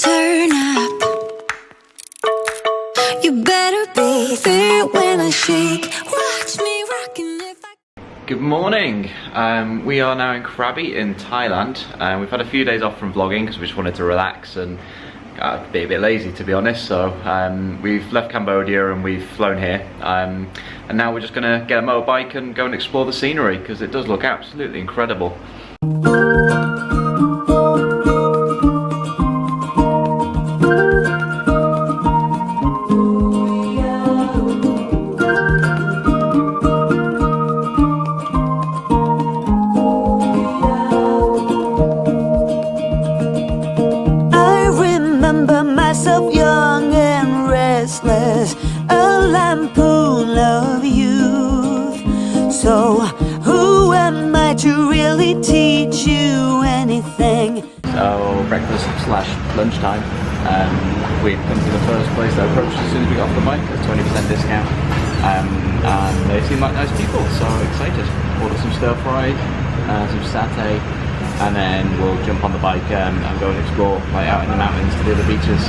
turn up. You better be there when I shake. Watch me rockin' if I... Good morning. We are now in Krabi in Thailand. We've had a few days off from vlogging because we just wanted to relax and be a bit lazy, to be honest. So we've left Cambodia and we've flown here. And now we're just gonna get a motorbike and go and explore the scenery because it does look absolutely incredible. Young and restless, a lampoon of youth. So who am I to really teach you anything? So breakfast slash lunchtime. We've come to the first place that approached as soon as we got off the bike, a 20% discount. And they seem like nice people, so excited. Order some stir fry, some satay, and then we'll jump on the bike and go and explore right out in the mountains to the other beaches.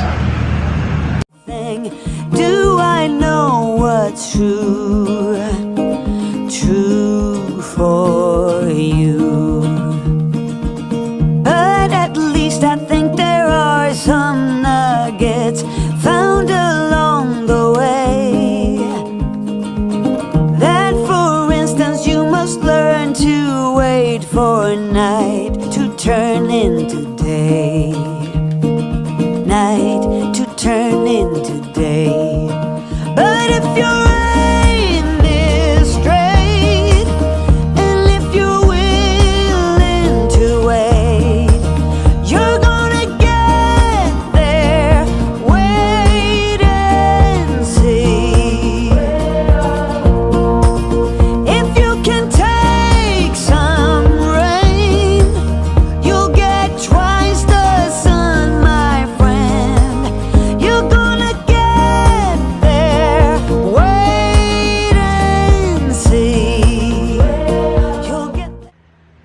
Do I know what's true for you? But at least I think there are some nuggets found along the way. That, for instance, you must learn to wait for night to turn into day. Night to turn into day. But if your aim is straight, and if you're willing to wait, you're gonna get there. Wait and see. If you can take some rain, you'll get twice the sun, my friend. You're gonna get there. Wait and see. You'll get there.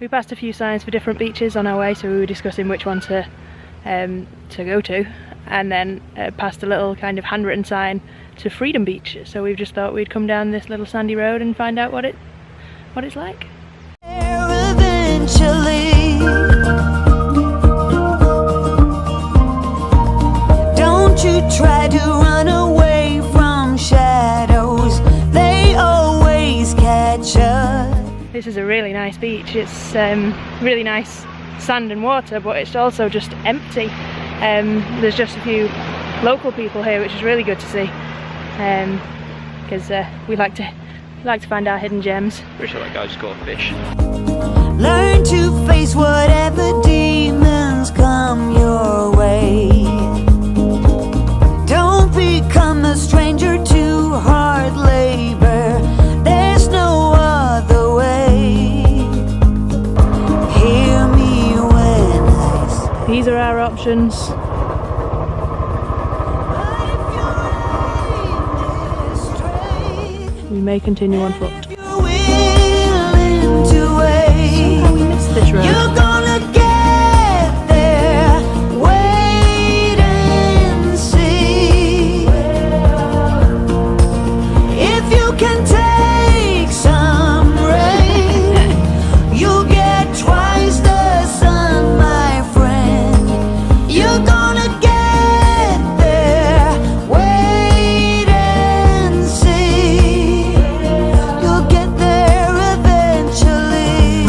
We passed a few signs for different beaches on our way, so we were discussing which one to go to, and then passed a little kind of handwritten sign to Freedom Beach. So we've just thought we'd come down this little sandy road and find out what it's like. Eventually, don't you try to run away from shadows, they always catch us. This is a really nice beach. It's really nice sand and water, but it's also just empty. There's just a few local people here, which is really good to see, because we like to find our hidden gems. Pretty sure that guy just caught a fish. Learn to face whatever demons come your way. Don't become a stranger to hard labor. There's no other way. Hear me when I say. These are our options. We may continue on foot. Somehow we missed this road. You're gonna get there. Wait and see. If you can take some rain, you'll get twice the sun, my friend. You're gonna get there. Wait and see. You'll get there eventually.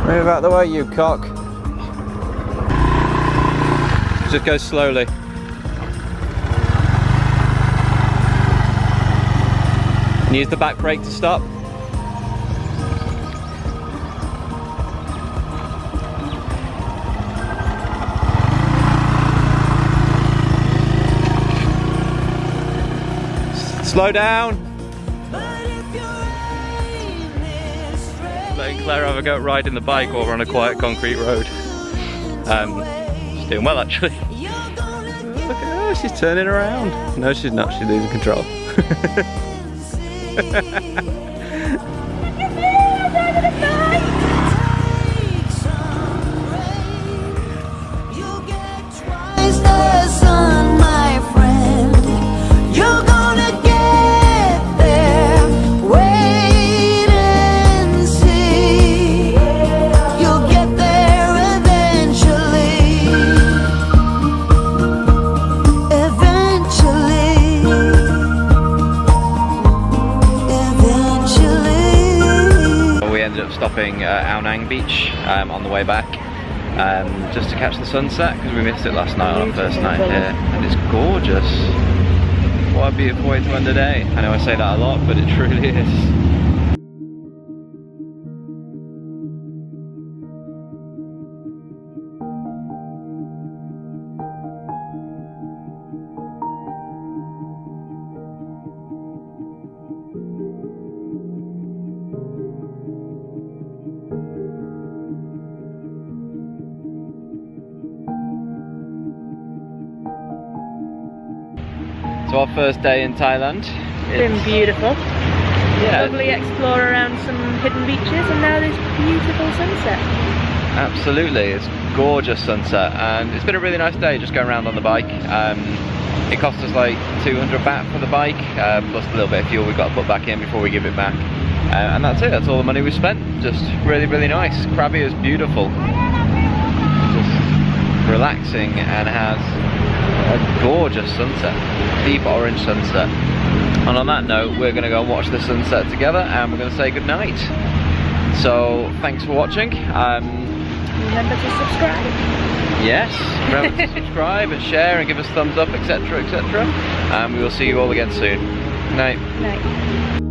Move out the way, you cock. Just go slowly. And use the back brake to stop. Slow down. Letting Claire have a go at riding the bike while we're on a quiet concrete road. She's doing well actually. Look at her, she's turning around. No, she's not, she's losing control. Twice the sun, my friend. You're gonna get there. Wait and see. You'll get there eventually. We ended up stopping at Ao Nang Beach on the way back, just to catch the sunset because we missed it last night on our first night here, and it's gorgeous. What a beautiful way to end the day. I know I say that a lot, but it truly is. So our first day in Thailand. It's been beautiful. Yeah. Lovely explore around some hidden beaches, and now this beautiful sunset. Absolutely, it's gorgeous sunset, and it's been a really nice day just going around on the bike. It cost us like 200 baht for the bike, plus a little bit of fuel we've got to put back in before we give it back. And that's it, that's all the money we spent. Just really, really nice. Krabi is beautiful. Just relaxing and has a gorgeous sunset, deep orange sunset. And on that note, we're going to go and watch the sunset together, and we're going to say good night. So thanks for watching. Remember to subscribe. Yes, remember to subscribe and share and give us thumbs up, etc, etc. And we will see you all again soon. Good night. Night.